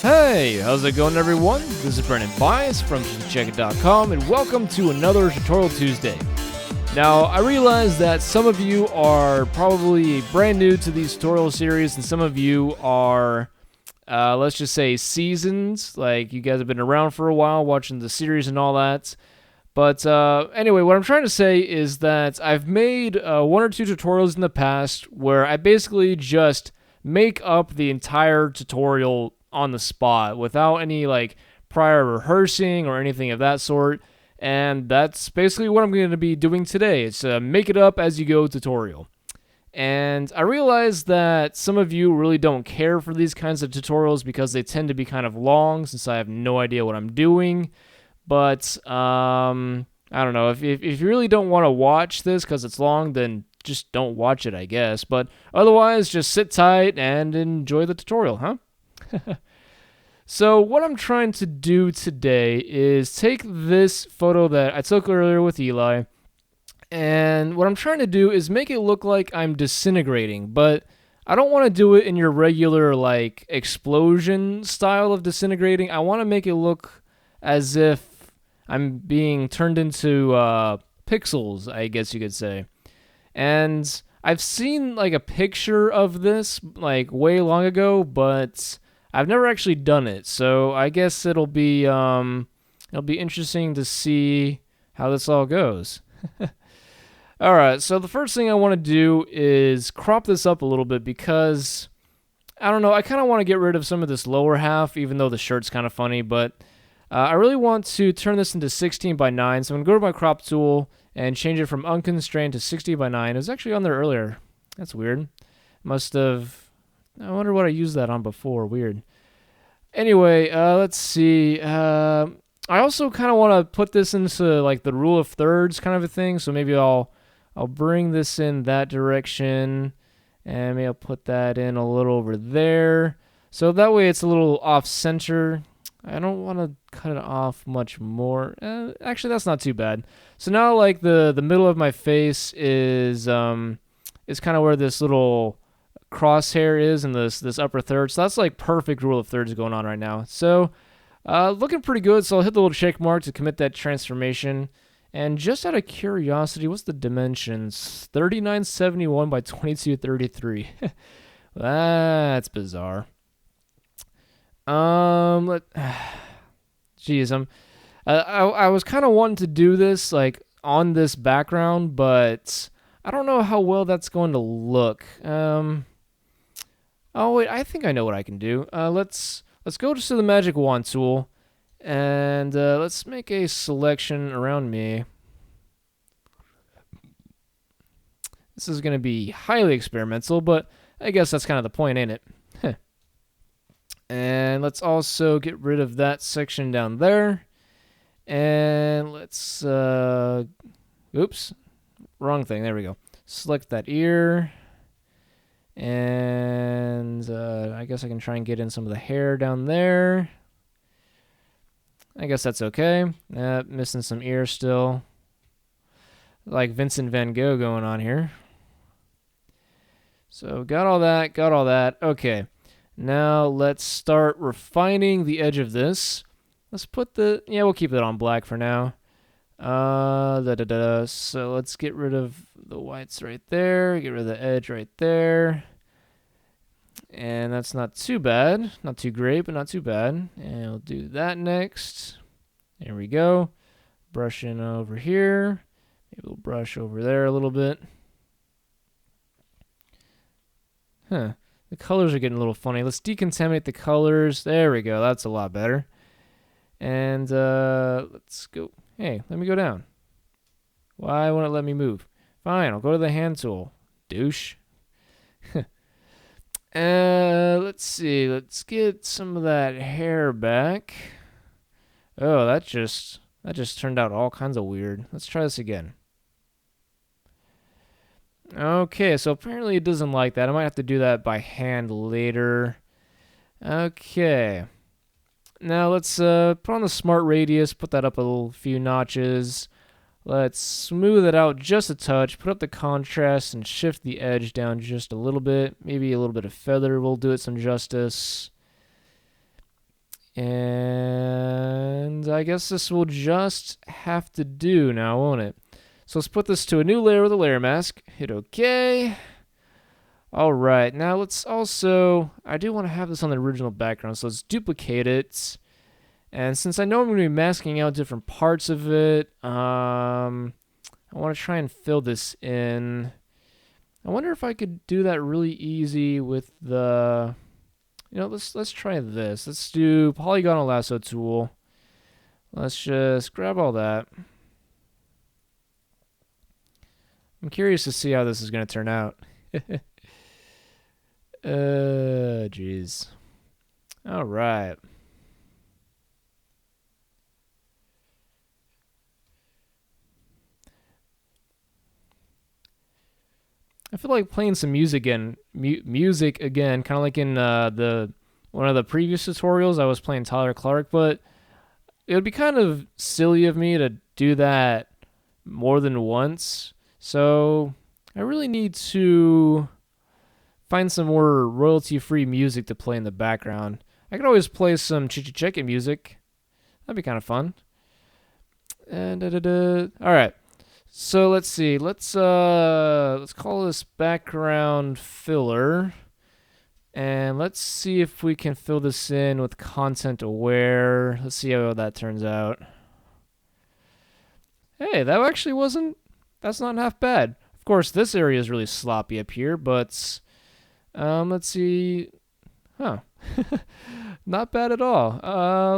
Hey, how's it going everyone? This is Brennan Bias from Checkit.com and welcome to another Tutorial Tuesday. Now, I realize that some of you are probably brand new to these tutorial series and some of you are, let's just say, seasoned. Like, you guys have been around for a while watching the series and all that. But anyway, what I'm trying to say is that I've made one or two tutorials in the past where I basically just make up the entire tutorial on the spot without any like prior rehearsing or anything of that sort, and that's basically what I'm going to be doing today. It's a make it up as you go tutorial. And I realize that some of you really don't care for these kinds of tutorials because they tend to be kind of long since I have no idea what I'm doing. But I don't know, if you really don't want to watch this because it's long, then just don't watch it, I guess. But otherwise, just sit tight and enjoy the tutorial, huh? So what I'm trying to do today is take this photo that I took earlier with Eli, and what I'm trying to do is make it look like I'm disintegrating, but I don't want to do it in your regular like explosion style of disintegrating. I want to make it look as if I'm being turned into pixels, I guess you could say. And I've seen like a picture of this like way long ago, but I've never actually done it, so I guess it'll be interesting to see how this all goes. Alright, so the first thing I want to do is crop this up a little bit because, I don't know, I kind of want to get rid of some of this lower half, even though the shirt's kind of funny, but I really want to turn this into 16 by 9, so I'm going to go to my crop tool and change it from unconstrained to 60 by 9. It was actually on there earlier. That's weird. Must have... I wonder what I used that on before. Weird. Anyway, let's see. I also kind of want to put this into like the rule of thirds kind of a thing. So maybe I'll bring this in that direction, and maybe I'll put that in a little over there. So that way it's a little off center. I don't want to cut it off much more. Actually, that's not too bad. So now like the middle of my face is kind of where this little crosshair is in this upper third, so that's like perfect rule of thirds going on right now. So looking pretty good. So I'll hit the little check mark to commit that transformation. And just out of curiosity, what's the dimensions? 3971 by 2233. That's bizarre. Geez, I was kind of wanting to do this like on this background, but I don't know how well that's going to look. Oh wait, I think I know what I can do. Let's go to the magic wand tool, and let's make a selection around me. This is going to be highly experimental, but I guess that's kind of the point, ain't it? And let's also get rid of that section down there. And let's, oops, wrong thing. There we go. Select that ear. And I guess I can try and get in some of the hair down there. I guess that's okay. Missing some ear still. Like Vincent van Gogh going on here. So got all that. Okay. Now let's start refining the edge of this. Let's put we'll keep it on black for now. So let's get rid of the whites right there. Get rid of the edge right there. And that's not too bad. Not too great, but not too bad. And we'll do that next. There we go. Brushing over here. Maybe we'll brush over there a little bit. Huh. The colors are getting a little funny. Let's decontaminate the colors. There we go. That's a lot better. And let's go. Hey, let me go down. Why won't it let me move? Fine, I'll go to the hand tool. Douche. Let's see. Let's get some of that hair back. Oh, that just turned out all kinds of weird. Let's try this again. Okay, so apparently it doesn't like that. I might have to do that by hand later. Okay. Now let's put on the smart radius, put that up a few notches. Let's smooth it out just a touch, put up the contrast, and shift the edge down just a little bit. Maybe a little bit of feather will do it some justice. And I guess this will just have to do now, won't it? So let's put this to a new layer with a layer mask. Hit OK. All right, now let's also, I do want to have this on the original background, so let's duplicate it. And since I know I'm going to be masking out different parts of it, I want to try and fill this in. I wonder if I could do that really easy with the, let's try this. Let's do Polygonal Lasso tool. Let's just grab all that. I'm curious to see how this is going to turn out. Jeez. All right. I feel like playing some music again, kind of like in one of the previous tutorials. I was playing Tyler Clark, but it would be kind of silly of me to do that more than once. So I really need to find some more royalty-free music to play in the background. I could always play some Chichi music. That'd be kind of fun. And all right. So let's see. Let's call this background filler, and let's see if we can fill this in with content aware. Let's see how that turns out. Hey, that actually wasn't. That's not half bad. Of course, this area is really sloppy up here, but let's see. Huh. Not bad at all.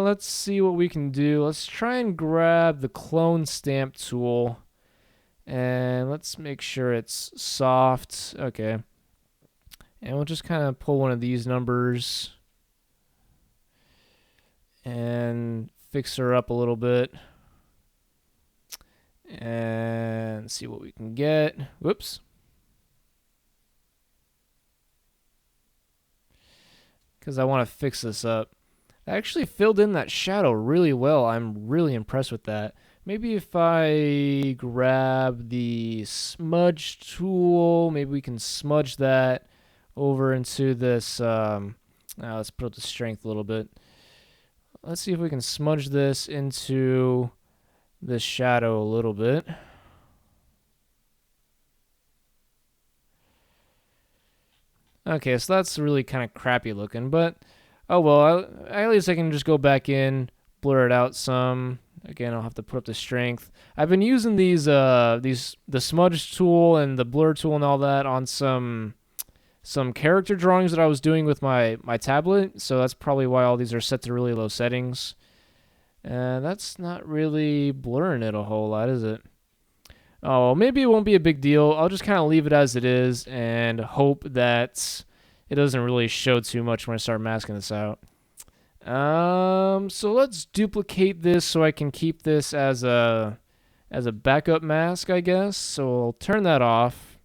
Let's see what we can do. Let's try and grab the clone stamp tool. And let's make sure it's soft. Okay. And we'll just kind of pull one of these numbers and fix her up a little bit. And see what we can get. Whoops. Because I want to fix this up. I actually filled in that shadow really well. I'm really impressed with that. Maybe if I grab the smudge tool, maybe we can smudge that over into this. Let's put up the strength a little bit. Let's see if we can smudge this into this shadow a little bit. Okay, so that's really kind of crappy looking, but oh well, at least I can just go back in, blur it out some. Again, I'll have to put up the strength. I've been using the smudge tool and the blur tool and all that on some character drawings that I was doing with my tablet, so that's probably why all these are set to really low settings. And that's not really blurring it a whole lot, is it? Oh, maybe it won't be a big deal. I'll just kind of leave it as it is and hope that it doesn't really show too much when I start masking this out. So let's duplicate this so I can keep this as a backup mask, I guess. So I'll turn that off.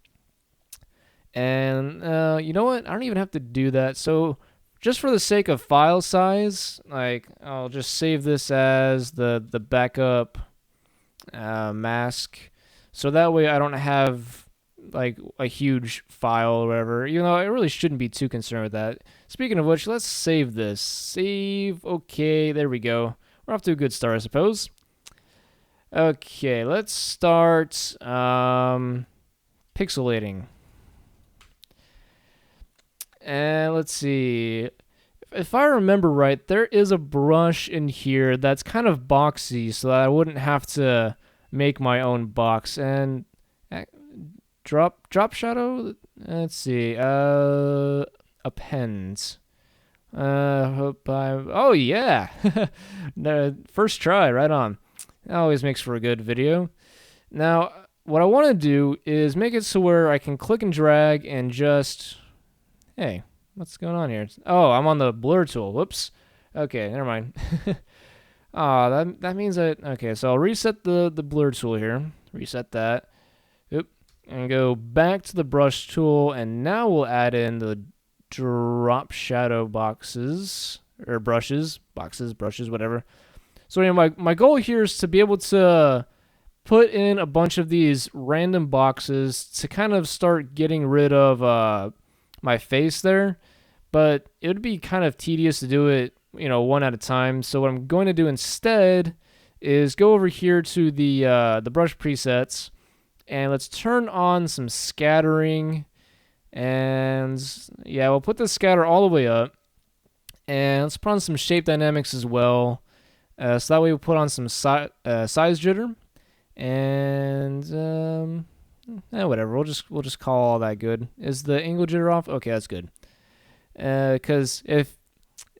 And you know what? I don't even have to do that. So just for the sake of file size, like I'll just save this as the backup mask. So that way I don't have like a huge file or whatever. You know, I really shouldn't be too concerned with that. Speaking of which, let's save this. Save. Okay, there we go. We're off to a good start, I suppose. Okay, let's start pixelating. And let's see. If I remember right, there is a brush in here that's kind of boxy, so that I wouldn't have to make my own box. And drop shadow. Let's see. Append. Oh yeah. First try, right on. That always makes for a good video. Now, what I want to do is make it so where I can click and drag and just. Hey, what's going on here? Oh, I'm on the blur tool. Whoops. Okay, never mind. That means that. Okay, so I'll reset the blur tool here. Reset that. Oop. And go back to the brush tool, and now we'll add in the drop shadow boxes or brushes, brushes, whatever. So anyway, my goal here is to be able to put in a bunch of these random boxes to kind of start getting rid of my face there, but it would be kind of tedious to do it one at a time. So what I'm going to do instead is go over here to the brush presets, and let's turn on some scattering. And yeah, we'll put the scatter all the way up, and let's put on some shape dynamics as well. So that way we'll put on some size jitter, and whatever. We'll just call all that good. Is the angle jitter off? Okay, that's good. Because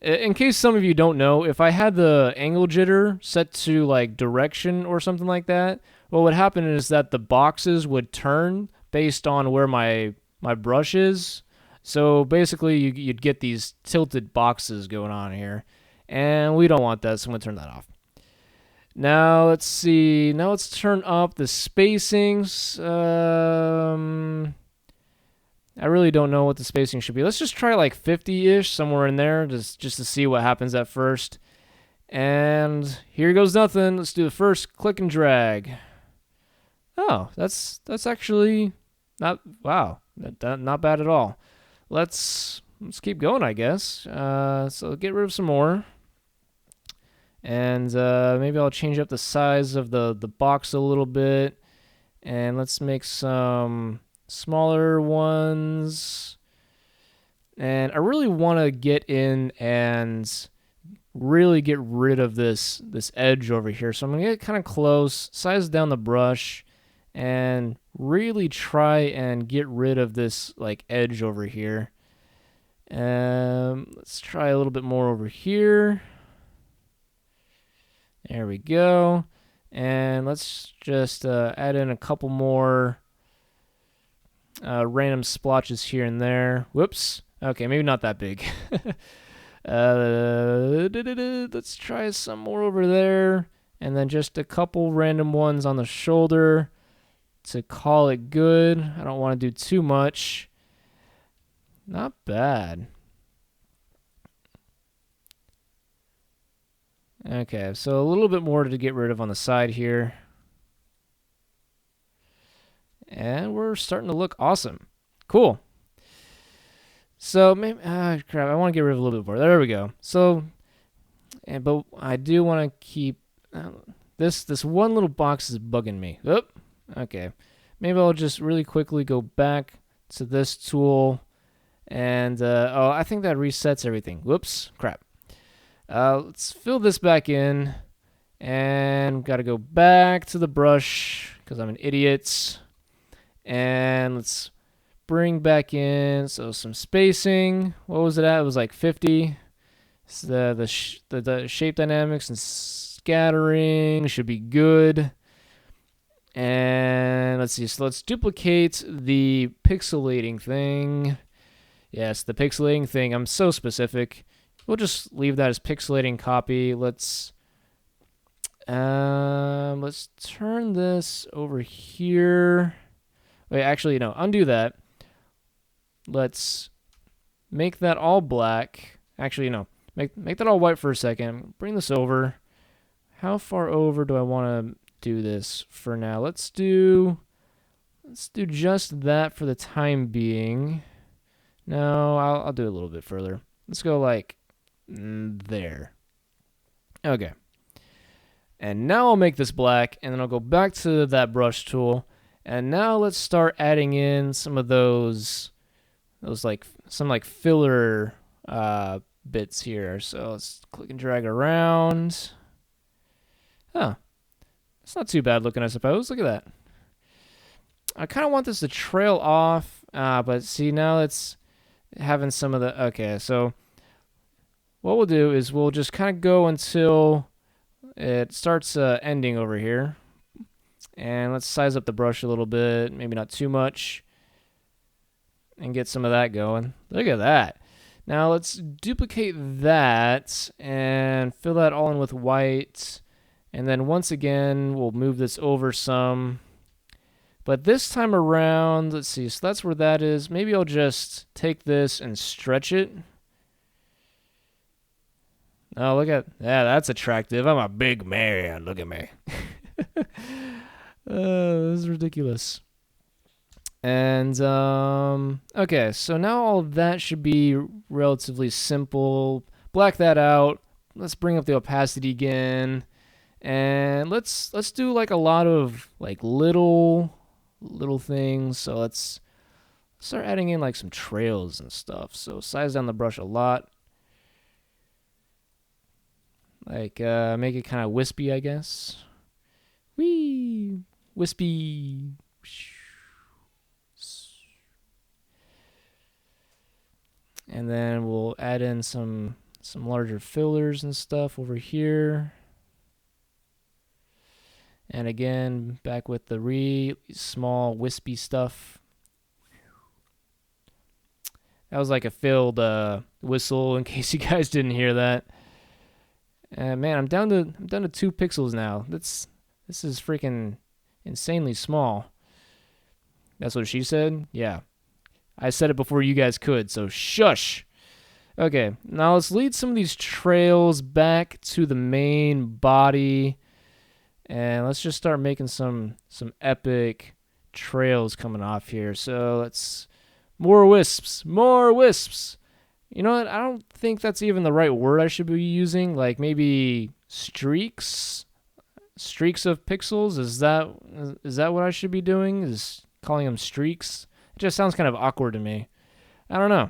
in case some of you don't know, if I had the angle jitter set to like direction or something like that, what would happen is that the boxes would turn based on where my brush is. So basically you'd get these tilted boxes going on here, and we don't want that, so I'm going to turn that off. Now let's see. Now let's turn up the spacings. I really don't know what the spacing should be. Let's just try like 50-ish, somewhere in there, just to see what happens at first. And here goes nothing. Let's do the first click and drag. Oh, that's actually not not bad at all. Let's keep going, I guess. So get rid of some more. And maybe I'll change up the size of the box a little bit. And let's make some smaller ones. And I really want to get in and really get rid of this edge over here. So I'm going to get kind of close, size down the brush, and really try and get rid of this like edge over here. Let's try a little bit more over here. There we go. And let's just add in a couple more random splotches here and there. Whoops. Okay, maybe not that big. Let's try some more over there. And then just a couple random ones on the shoulder to call it good. I don't want to do too much. Not bad. Okay, so a little bit more to get rid of on the side here. And we're starting to look awesome. Cool. So maybe, crap, I want to get rid of a little bit more. There we go. So, but I do want to keep, this one little box is bugging me. Oop. Okay. Maybe I'll just really quickly go back to this tool. And, oh, I think that resets everything. Whoops. Crap. Let's fill this back in, and got to go back to the brush because I'm an idiot. And let's bring back in some spacing. What was it at? It was like 50. So the shape dynamics and scattering should be good. And let's see. So let's duplicate the pixelating thing. Yes, the pixelating thing. I'm so specific. We'll just leave that as pixelating copy. Let's turn this over here. Wait, actually, no, undo that. Let's make that all black. Actually, no, make that all white for a second. Bring this over. How far over do I want to do this for now? Let's do just that for the time being. No, I'll do it a little bit further. Let's go like there. Okay. And now I'll make this black, and then I'll go back to that brush tool, and now let's start adding in some of those like some like filler bits here. So let's click and drag around. Huh. It's not too bad looking, I suppose. Look at that. I kind of want this to trail off, but see, now it's having some of the, okay, so what we'll do is we'll just kind of go until it starts ending over here. And let's size up the brush a little bit, maybe not too much, and get some of that going. Look at that. Now let's duplicate that and fill that all in with white. And then once again, we'll move this over some. But this time around, let's see, so that's where that is. Maybe I'll just take this and stretch it. Oh, look at that. That's attractive. I'm a big man. Look at me. This is ridiculous. And, okay, so now all of that should be relatively simple. black that out. Let's bring up the opacity again. And let's do like a lot of like little things. So let's start adding in like some trails and stuff. So size down the brush a lot. Like make it kind of wispy, I guess. Whee! Wispy. And then we'll add in some larger fillers and stuff over here. And again, back with the really small wispy stuff. That was like a filled whistle in case you guys didn't hear that. Man, I'm down to 2 pixels now. This is freaking insanely small. That's what she said? Yeah. I said it before you guys could, so shush. Okay, now let's lead some of these trails back to the main body. And let's just start making some epic trails coming off here. So let's... More wisps. More wisps. You know what? I don't think that's even the right word I should be using. Like maybe streaks? Streaks of pixels? Is that what I should be doing? Is calling them streaks? It just sounds kind of awkward to me. I don't know.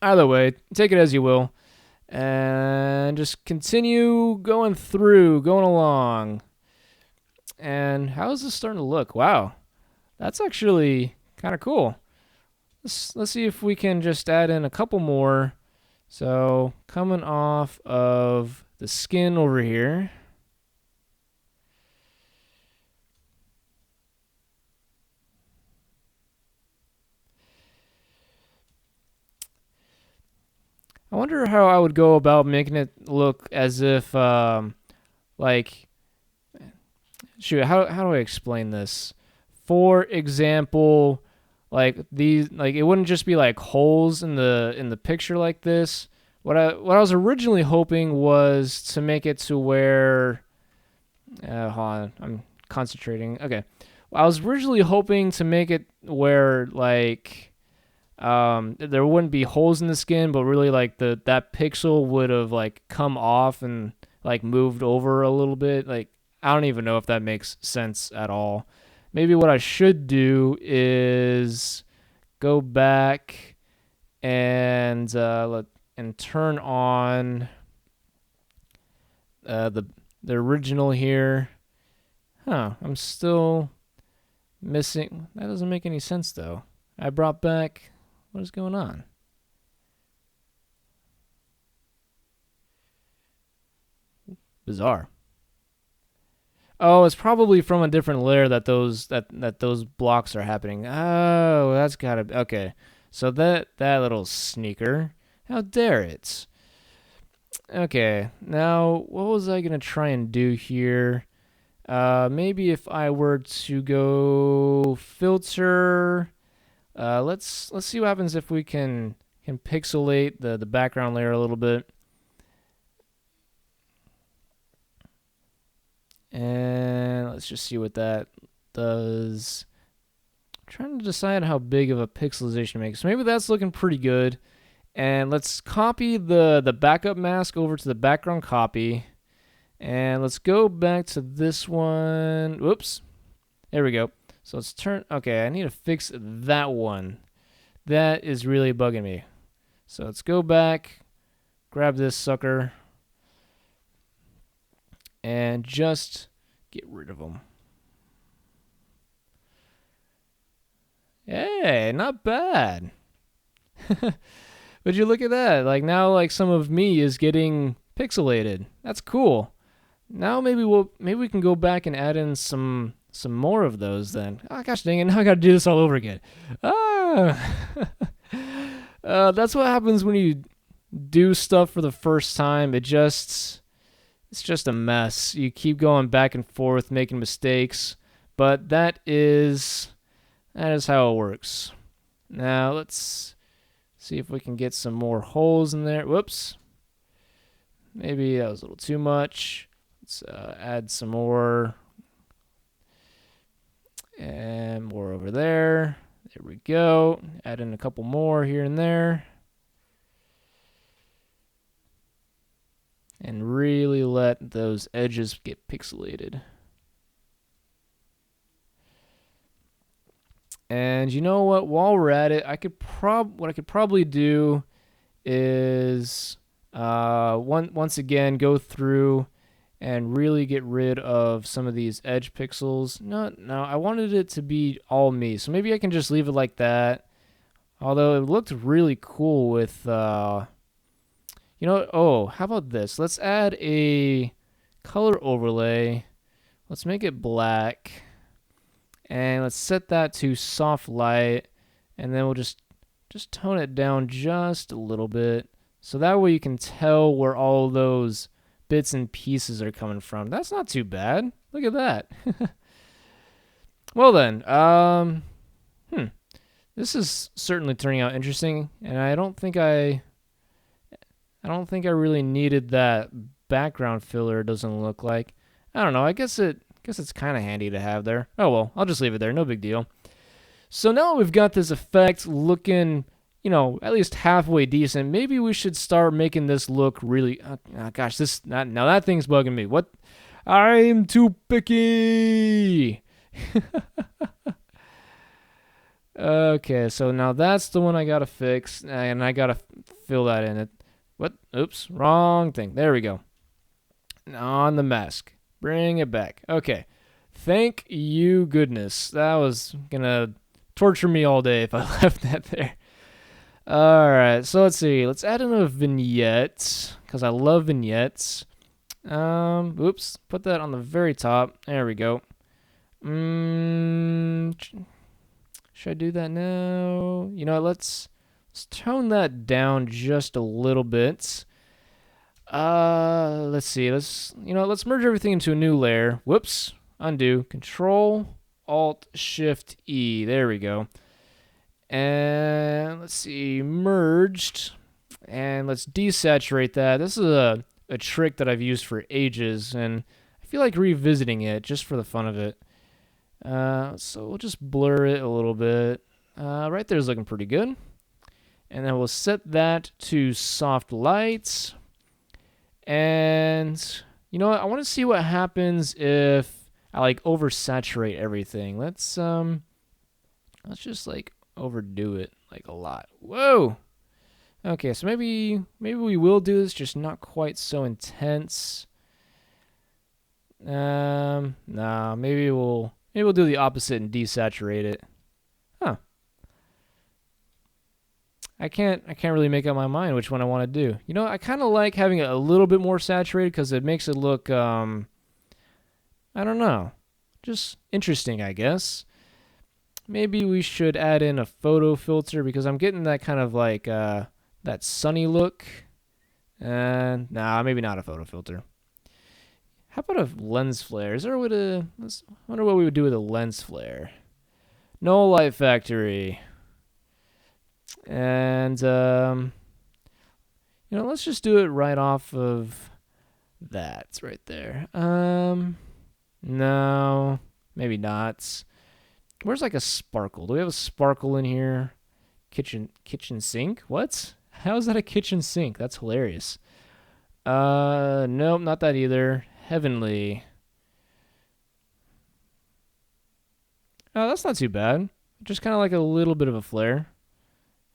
Either way, take it as you will. And just continue going along. And how is this starting to look? Wow. That's actually kind of cool. Let's see if we can just add in a couple more. So coming off of the skin over here. I wonder how I would go about making it look as if, like, shoot, how do I explain this? For example, like these, like it wouldn't just be like holes in the picture like this. What I was originally hoping was to make it to where, hold on, I'm concentrating. Okay, I was originally hoping to make it where like there wouldn't be holes in the skin, but really like that pixel would have like come off and like moved over a little bit. Like I don't even know if that makes sense at all. Maybe what I should do is go back and turn on the original here. Huh, I'm still missing. That doesn't make any sense though. I brought back, what is going on? Bizarre. Oh, it's probably from a different layer that those blocks are happening. Oh, that's gotta be okay. So that little sneaker, how dare it? Okay, now what was I gonna try and do here? Maybe if I were to go filter, let's see what happens if we can pixelate the background layer a little bit. And let's just see what that does. I'm trying to decide how big of a pixelization to make. So maybe that's looking pretty good. And let's copy the backup mask over to the background copy. And let's go back to this one. Whoops. There we go. So let's turn. Okay, I need to fix that one. That is really bugging me. So let's go back, grab this sucker, and just get rid of them. Hey, not bad. But you look at that. Like now, like some of me is getting pixelated. That's cool. Now maybe we can go back and add in some more of those then. Oh gosh dang it! Now I got to do this all over again. That's what happens when you do stuff for the first time. It's just a mess. You keep going back and forth, making mistakes, but that is how it works. Now let's see if we can get some more holes in there. Whoops. Maybe that was a little too much. Let's add some more. And more over there. There we go. Add in a couple more here and there. and really let those edges get pixelated. And you know what? While we're at it, what I could probably do is once again go through and really get rid of some of these edge pixels. No, I wanted it to be all me, so maybe I can just leave it like that. Although it looked really cool with, how about this? Let's add a color overlay. Let's make it black. And let's set that to soft light. And then we'll just tone it down just a little bit. So that way you can tell where all those bits and pieces are coming from. That's not too bad. Look at that. Well then, this is certainly turning out interesting, and I don't think I really needed that background filler. It doesn't look like. I don't know. I guess it's kind of handy to have there. Oh well, I'll just leave it there. No big deal. So now we've got this effect looking, at least halfway decent. Maybe we should start making this look really. Gosh, now that thing's bugging me. What? I'm too picky. Okay, so now that's the one I gotta fix, and I gotta fill that in. What? Oops, wrong thing. There we go. On the mask. Bring it back. Okay. Thank you, goodness. That was gonna torture me all day if I left that there. Alright, so let's see. Let's add in a vignette, because I love vignettes. Oops. Put that on the very top. There we go. Should I do that now? Let's tone that down just a little bit. Let's see. Let's merge everything into a new layer. Whoops. Undo. Control Alt Shift E. There we go. And let's see. Merged. And let's desaturate that. This is a trick that I've used for ages, and I feel like revisiting it just for the fun of it. So we'll just blur it a little bit. Right there is looking pretty good. And then we'll set that to soft lights. And you know what? I want to see what happens if I oversaturate everything. Let's just overdo it a lot. Whoa. Okay, so maybe we will do this, just not quite so intense. Nah, maybe we'll do the opposite and desaturate it. Huh. I can't really make up my mind which one I want to do. I kind of like having it a little bit more saturated because it makes it look, I don't know, just interesting, I guess. Maybe we should add in a photo filter because I'm getting that kind of that sunny look. And nah, maybe not a photo filter. How about a lens flare? Is there a way to... I wonder what we would do with a lens flare. No light factory. And, let's just do it right off of that. It's right there. No, maybe not. Where's a sparkle? Do we have a sparkle in here? Kitchen sink? What? How is that a kitchen sink? That's hilarious. Nope, not that either. Heavenly. Oh, that's not too bad. Just kind of a little bit of a flare.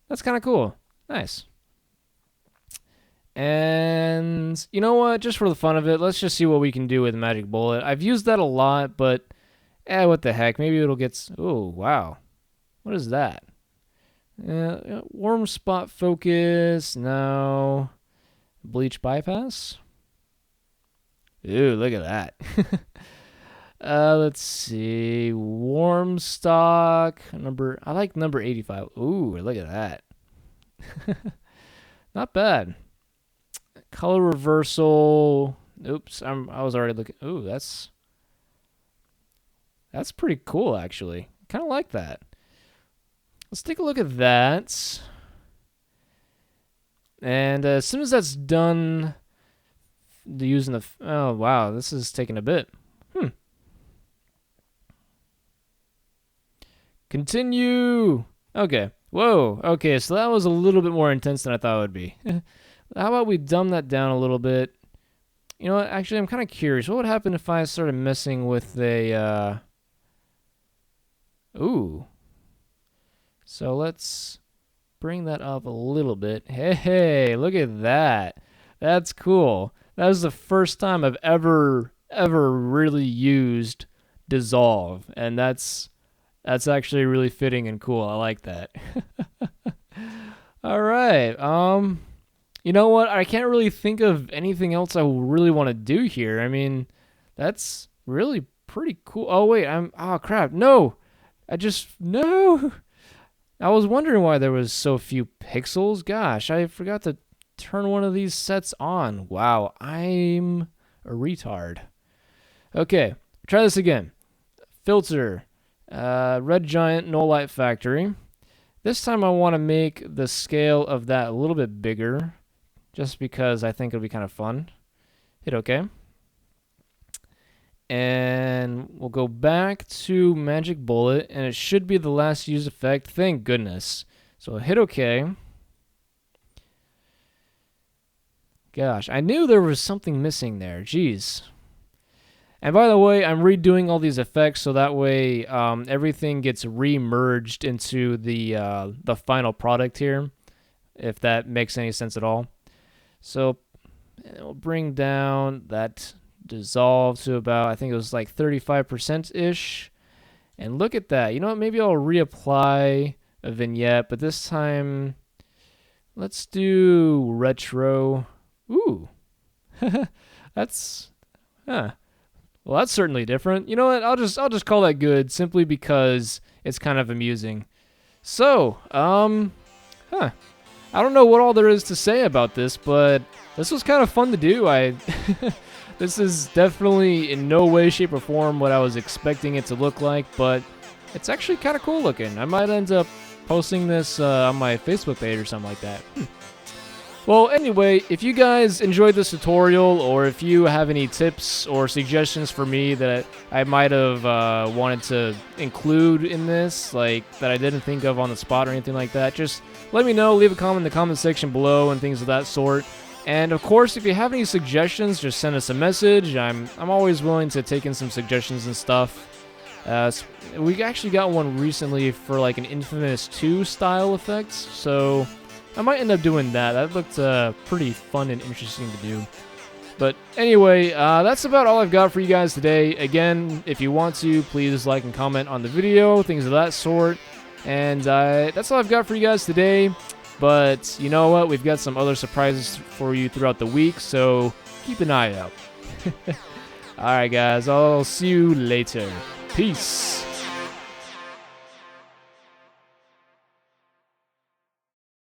That's kind of cool. Nice. And you know what? Just for the fun of it, let's just see what we can do with Magic Bullet. I've used that a lot, but what the heck? Maybe it'll get... Oh, wow. What is that? Warm spot focus. No. Bleach bypass. Ooh, look at that. Let's see. Warm stock. I like number 85. Ooh, look at that. Not bad. Color reversal. Oops, I was already looking. Ooh, that's pretty cool, actually. Kind of like that. Let's take a look at that. And as soon as that's done, using the... Oh, wow, this is taking a bit. Continue. Okay. Whoa. Okay, so that was a little bit more intense than I thought it would be. How about we dumb that down a little bit? You know what? Actually, I'm kind of curious. What would happen if I started messing with a, ooh. So let's bring that up a little bit. Hey, look at that. That's cool. That was the first time I've ever really used dissolve, and that's actually really fitting and cool. I like that. All right. You know what? I can't really think of anything else I really want to do here. I mean, that's really pretty cool. Oh wait, oh crap. No. No. I was wondering why there was so few pixels. Gosh, I forgot to turn one of these sets on. Wow, I'm a retard. Okay, try this again. Filter, Red Giant No Light Factory. This time I want to make the scale of that a little bit bigger, just because I think it'll be kind of fun. Hit OK. And we'll go back to Magic Bullet, and it should be the last used effect. Thank goodness. So hit OK. Gosh, I knew there was something missing there. Jeez. And by the way, I'm redoing all these effects so that way everything gets re-merged into the final product here, if that makes any sense at all. So we'll bring down that dissolve to about, I think it was like 35%-ish. And look at that. You know what? Maybe I'll reapply a vignette, but this time let's do retro. Ooh. That's well, that's certainly different. You know what? I'll just call that good simply because it's kind of amusing. So, I don't know what all there is to say about this, but this was kind of fun to do. This is definitely in no way, shape, or form what I was expecting it to look like, but it's actually kind of cool looking. I might end up posting this on my Facebook page or something like that. Well, anyway, if you guys enjoyed this tutorial, or if you have any tips or suggestions for me that I might have wanted to include in this, like that I didn't think of on the spot or anything like that, just let me know. Leave a comment in the comment section below and things of that sort. And of course, if you have any suggestions, just send us a message. I'm always willing to take in some suggestions and stuff. We actually got one recently for like an Infamous 2 style effects, so I might end up doing that. That looked pretty fun and interesting to do. But anyway, that's about all I've got for you guys today. Again, if you want to, please like and comment on the video, things of that sort. And that's all I've got for you guys today. But you know what? We've got some other surprises for you throughout the week, so keep an eye out. Alright guys, I'll see you later. Peace.